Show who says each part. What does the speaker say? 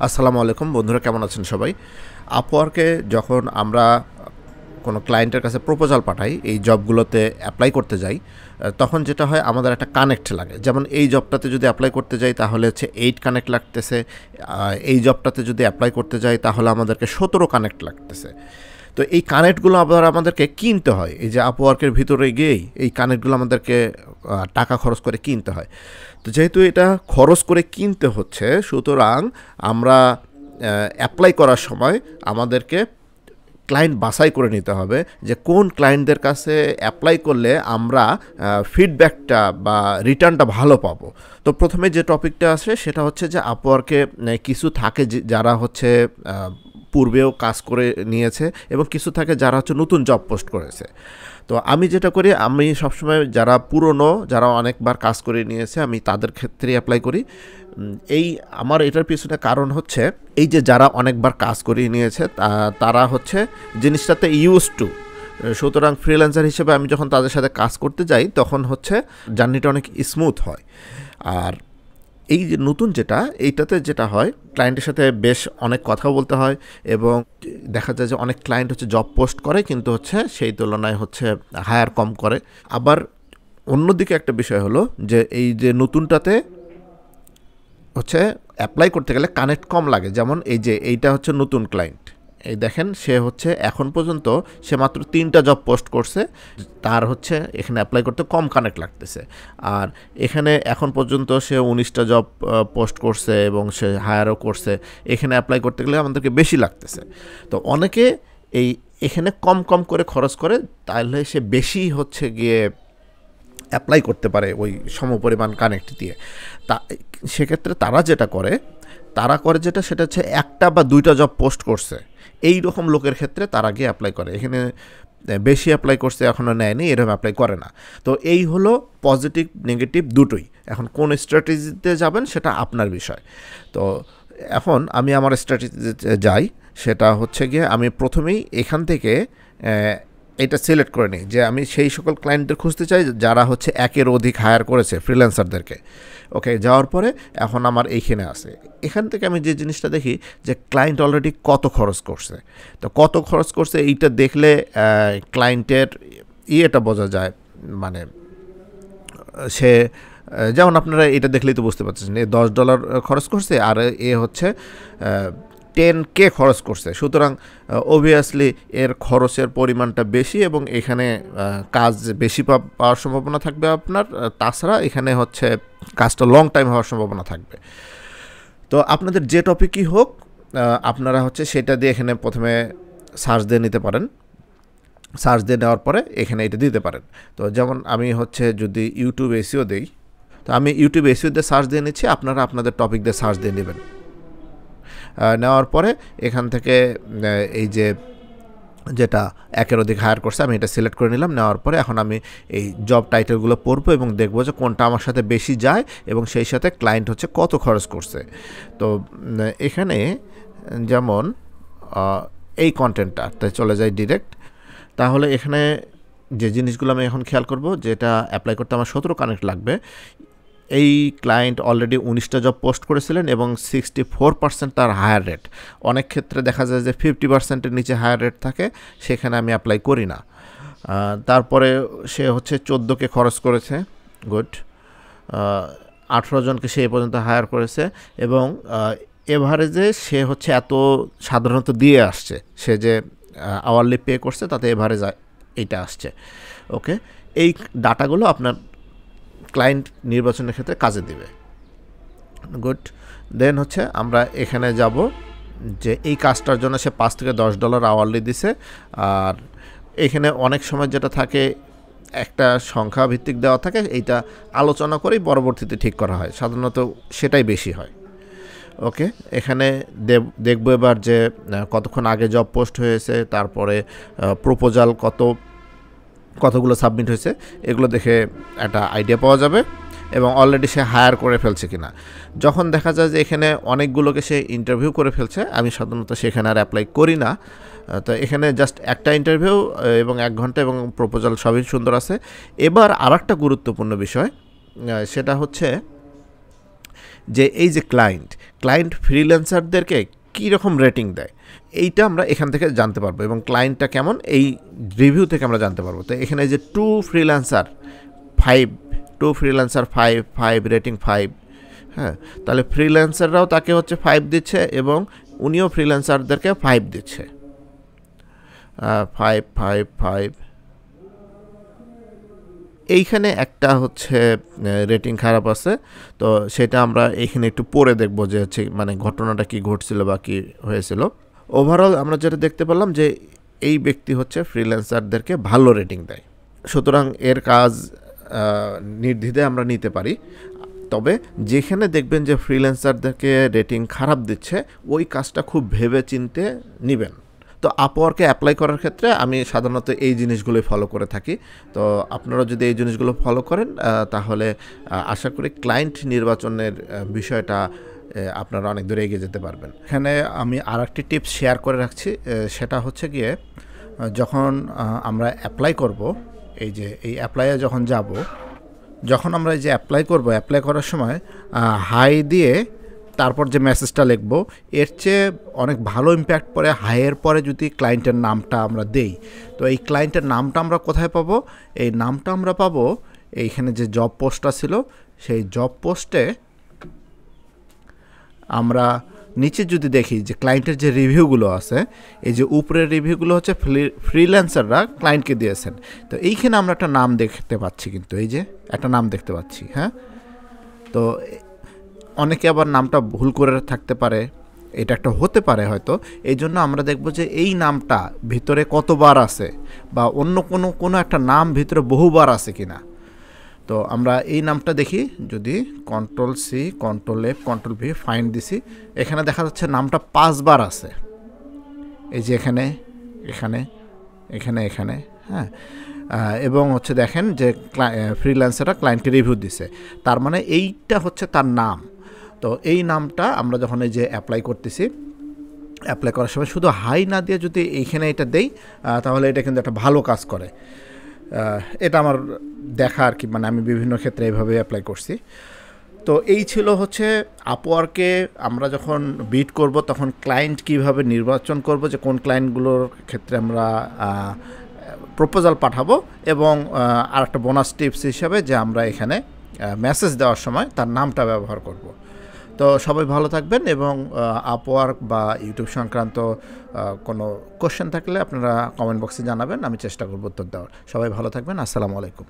Speaker 1: আসসালামু আলাইকুম বন্ধুরা, কেমন আছেন সবাই? আপওয়ার্কে যখন আমরা কোনো ক্লায়েন্টের কাছে প্রপোজাল পাঠাই, এই জবগুলোতে অ্যাপ্লাই করতে যাই, তখন যেটা হয় আমাদের একটা কানেক্ট লাগে। যেমন এই জবটাতে যদি অ্যাপ্লাই করতে যাই তাহলে হচ্ছে 8 কানেক্ট লাগতেছে, এই জবটাতে যদি অ্যাপ্লাই করতে যাই তাহলে আমাদেরকে 17 কানেক্ট লাগতেছে। তো এই কানেক্টগুলো আবার আমাদেরকে কিনতে হয়। এই যে আপওয়ার্কের ভিতরে গিয়েই এই কানেক্টগুলো আমাদেরকে টাকা খরচ করে কিনতে হয়। তো যেহেতু এটা খরচ করে কিনতে হচ্ছে, সুতরাং আমরা অ্যাপ্লাই করার সময় আমাদেরকে ক্লায়েন্ট বাছাই করে নিতে হবে যে কোন ক্লায়েন্টদের কাছে অ্যাপ্লাই করলে আমরা ফিডব্যাকটা বা রিটার্নটা ভালো পাবো। তো প্রথমে যে টপিকটা আসে সেটা হচ্ছে যে আপওয়ার্কে কিছু থাকে যারা হচ্ছে পূর্বেও কাজ করে নিয়েছে এবং কিছু থাকে যারা হচ্ছে নতুন জব পোস্ট করেছে। তো আমি যেটা করি, আমি সবসময় যারা পুরনো, যারা অনেকবার কাজ করে নিয়েছে, আমি তাদের ক্ষেত্রে অ্যাপ্লাই করি। এই আমার এটার পিছনে কারণ হচ্ছে এই যে যারা অনেকবার কাজ করে নিয়েছে তারা হচ্ছে জিনিসটাতে ইউজ টু। সুতরাং ফ্রিল্যান্সার হিসেবে আমি যখন তাদের সাথে কাজ করতে যাই তখন হচ্ছে জার্নিটা অনেক স্মুথ হয়। আর এই যে নতুন এইটাতে যেটা হয়, ক্লায়েন্টের সাথে বেশ অনেক কথাও বলতে হয় এবং দেখা যায় যে অনেক ক্লায়েন্ট হচ্ছে জব পোস্ট করে কিন্তু হচ্ছে সেই তুলনায় হচ্ছে হায়ার কম করে। আবার অন্যদিকে একটা বিষয় হলো যে এই যে নতুনটাতে হচ্ছে অ্যাপ্লাই করতে গেলে কানেক্ট কম লাগে। যেমন এই যে এইটা হচ্ছে নতুন ক্লায়েন্ট, এই দেখেন সে হচ্ছে এখন পর্যন্ত সে মাত্র 3টা জব পোস্ট করছে, তার হচ্ছে এখানে অ্যাপ্লাই করতে কম কানেক্ট লাগতেছে। আর এখানে এখন পর্যন্ত সে 19টা জব পোস্ট করছে এবং সে হায়ারও করছে, এখানে অ্যাপ্লাই করতে গেলে আমাদেরকে বেশি লাগতেছে। তো অনেকে এখানে কম কম করে খরচ করে, তাহলে সে বেশি হচ্ছে গিয়ে অ্যাপ্লাই করতে পারে ওই সমপরিমাণ কানেক্ট দিয়ে। তা সেক্ষেত্রে তারা করে যেটা সেটা হচ্ছে 1টা বা 2টা জব পোস্ট করছে, এই রকম লোকের ক্ষেত্রে তারা গিয়ে অ্যাপ্লাই করে। এখানে বেশি অ্যাপ্লাই করছে এখনও নেয়নি, এরকম অ্যাপ্লাই করে না। তো এই হলো পজিটিভ নেগেটিভ দুটোই। এখন কোন স্ট্র্যাটেজিতে যাবেন সেটা আপনার বিষয়। তো এখন আমি আমার স্ট্র্যাটেজিতে যাই, সেটা হচ্ছে গিয়ে আমি প্রথমেই এখান থেকে এটা সিলেক্ট করে নিই যে আমি সেই সকল ক্লায়েন্টদের খুঁজতে চাই যারা হচ্ছে 1-এর অধিক হায়ার করেছে ফ্রিল্যান্সারদেরকে। ওকে, যাওয়ার পরে এখন আমার এইখানে আছে, এখান থেকে আমি যে জিনিসটা দেখি যে ক্লায়েন্ট অলরেডি কত খরচ করছে। তো কত খরচ করছে এইটা দেখলে ক্লায়েন্টের এটা বোঝা যায়। মানে সে যেমন আপনারা এটা দেখলেই তো বুঝতে পারছেন, $10 খরচ করছে আর এ হচ্ছে 10K খরচ করছে। সুতরাং অবভিয়াসলি এর খরচের পরিমাণটা বেশি এবং এখানে কাজ বেশি পাওয়ার সম্ভাবনা থাকবে আপনার। তাছাড়া এখানে হচ্ছে কাজটা লং টাইম হওয়ার সম্ভাবনা থাকবে। তো আপনাদের যে টপিকই হোক, আপনারা হচ্ছে সেটা দিয়ে এখানে প্রথমে সার্চ দিয়ে নিতে পারেন। সার্চ দিয়ে নেওয়ার পরে এখানে এটা দিতে পারেন। তো যেমন আমি হচ্ছে যদি ইউটিউব এসইও দিই, তো আমি ইউটিউব এসইও দিয়ে সার্চ দিয়ে নিচ্ছি, আপনারা আপনাদের টপিক দিয়ে সার্চ দিয়ে নেবেন। নেওয়ার পরে এখান থেকে এই যে যেটা 1-এর অধিক হায়ার করছে আমি এটা সিলেক্ট করে নিলাম। নেওয়ার পরে এখন আমি এই জব টাইটেলগুলো পড়বো এবং দেখবো যে কোনটা আমার সাথে বেশি যায় এবং সেই সাথে ক্লায়েন্ট হচ্ছে কত খরচ করছে। তো এখানে যেমন এই কন্টেন্টটাতে চলে যায় ডিরেক্ট। তাহলে এখানে যে জিনিসগুলো আমি এখন খেয়াল করব, যেটা অ্যাপ্লাই করতে আমার 17 কানেক্ট লাগবে, এই ক্লায়েন্ট অলরেডি 19টা জব পোস্ট করেছিলেন এবং 64% তার হায়ার রেট। অনেক ক্ষেত্রে দেখা যায় যে 50%-এর নিচে হায়ার রেট থাকে, সেখানে আমি অ্যাপ্লাই করি না। তারপরে সে হচ্ছে 14K খরচ করেছে, গুড। 18 জনকে সে এ পর্যন্ত হায়ার করেছে এবং এভারেজে সে হচ্ছে এত সাধারণত দিয়ে আসছে, সে যে আওয়ারলি পে করছে তাতে এভারেজ এইটা আসছে। ওকে, এই ডাটাগুলো আপনার ক্লায়েন্ট নির্বাচনের ক্ষেত্রে কাজে দিবে। গুড। দেন হচ্ছে আমরা এখানে যাব যে এই কাজটার জন্য সে $5 থেকে $10 আওয়ারলি দিছে। আর এখানে অনেক সময় যেটা থাকে একটা সংখ্যা ভিত্তিক দেওয়া থাকে, এইটা আলোচনা করেই পরবর্তীতে ঠিক করা হয়, সাধারণত সেটাই বেশি হয়। ওকে, এখানে দেখব এবার যে কতক্ষণ আগে জব পোস্ট হয়েছে, তারপরে প্রপোজাল কতগুলো সাবমিট হয়েছে, এগুলো দেখে একটা আইডিয়া পাওয়া যাবে এবং অলরেডি সে হায়ার করে ফেলছে কিনা। যখন দেখা যায় যে এখানে অনেকগুলোকে সে ইন্টারভিউ করে ফেলছে, আমি সাধারণত সেখানে আর অ্যাপ্লাই করি না। তো এখানে জাস্ট একটা ইন্টারভিউ এবং 1 ঘন্টা এবং প্রপোজাল সবই সুন্দর আছে। এবার আরেকটা গুরুত্বপূর্ণ বিষয়, সেটা হচ্ছে যে এই যে ক্লায়েন্ট ফ্রিল্যান্সারদেরকে কী রকম রেটিং দেয়, এইটা আমরা এখান থেকে জানতে পারবো এবং ক্লায়েন্টটা কেমন এই রিভিউ থেকে আমরা জানতে পারবো। তো এখানে যে টু ফ্রিল্যান্সার 5 রেটিং 5, হ্যাঁ, তাহলে ফ্রিল্যান্সাররাও তাকে হচ্ছে 5 দিচ্ছে এবং উনিও ফ্রিল্যান্সারদেরকে 5 দিচ্ছে। 5 এইখানে একটা হচ্ছে রেটিং খারাপ আছে, তো সেটা আমরা এইখানে একটু পড়ে দেখব যে হচ্ছে মানে ঘটনাটা কি ঘটছিল বা কি হয়েছিল। ওভারঅল আমরা যেটা দেখতে পেলাম যে এই ব্যক্তি হচ্ছে ফ্রিল্যান্সারদেরকে ভালো রেটিং দেয়, সুতরাং এর কাজ নির্দ্বিধায় আমরা নিতে পারি। তবে যেখানে দেখবেন যে ফ্রিল্যান্সারদেরকে রেটিং খারাপ দিচ্ছে ওই কাজটা খুব ভেবে চিনতে নেবেন। তো আপওয়ার্কে অ্যাপ্লাই করার ক্ষেত্রে আমি সাধারণত এই জিনিসগুলোই ফলো করে থাকি। তো আপনারা যদি এই জিনিসগুলো ফলো করেন তাহলে আশা করি ক্লায়েন্ট নির্বাচনের বিষয়টা আপনারা অনেক দূরে এগিয়ে যেতে পারবেন। এখানে আমি আরেকটি টিপস শেয়ার করে রাখছি, সেটা হচ্ছে গিয়ে যখন আমরা অ্যাপ্লাই করব, এই অ্যাপ্লাইয়ে যখন আমরা এই যে অ্যাপ্লাই করার সময় হাই দিয়ে তারপর যে মেসেজটা লিখবো এর চেয়ে অনেক ভালো ইম্প্যাক্ট পড়ে হাইয়ের পরে যদি ক্লায়েন্টের নামটা আমরা দেই। তো এই ক্লায়েন্টের নামটা আমরা কোথায় পাবো? এই নামটা আমরা পাবো এইখানে যে জব পোস্টটা ছিল সেই জব পোস্টে আমরা নিচে যদি দেখি যে ক্লায়েন্টের যে রিভিউগুলো আছে, এই যে উপরের রিভিউগুলো হচ্ছে ফ্রিল্যান্সাররা ক্লায়েন্টকে দিয়েছেন। তো এইখানে আমরা একটা নাম দেখতে পাচ্ছি, কিন্তু এই যে একটা নাম দেখতে পাচ্ছি, হ্যাঁ। তো অনেকে আবার নামটা ভুল করে থাকতে পারে, এটা একটা হতে পারে হয়তো। এই জন্য আমরা দেখব যে এই নামটা ভিতরে কতবার আছে বা অন্য কোনো একটা নাম ভিতরে বহুবার আছে কিনা। তো আমরা এই নামটা দেখি, যদি Ctrl+C Ctrl+F Ctrl+V ফাইন্ড দিছি, এখানে দেখা যাচ্ছে নামটা 5 বার আছে। এই যে এখানে, হ্যাঁ, এবং হচ্ছে দেখেন যে ফ্রিল্যান্সাররা ক্লায়েন্টকে রিভিউ দিছে, তার মানে এইটা হচ্ছে তার নাম। তো এই নামটা আমরা যখন এই যে অ্যাপ্লাই করার সময় শুধু হাই না দিয়ে যদি এইখানে এটা দেই তাহলে এটা কিন্তু একটা ভালো কাজ করে। এটা আমার দেখা আর কি, মানে আমি বিভিন্ন ক্ষেত্রে এইভাবে অ্যাপ্লাই করছি। তো এই ছিল হচ্ছে আপওয়ার্কে আমরা যখন বিড করব তখন ক্লায়েন্ট কিভাবে নির্বাচন করব, যে কোন ক্লায়েন্টগুলোর ক্ষেত্রে আমরা প্রপোজাল পাঠাবো, এবং আর একটা বোনাস টিপস হিসাবে যে আমরা এখানে মেসেজ দেওয়ার সময় তার নামটা ব্যবহার করব। তো সবাই ভালো থাকবেন, এবং আপওয়ার্ক বা ইউটিউব সংক্রান্ত কোনো কোশ্চেন থাকলে আপনারা কমেন্ট বক্সে জানাবেন, আমি চেষ্টা করব উত্তর দেওয়ার। সবাই ভালো থাকবেন, আসসালামু আলাইকুম।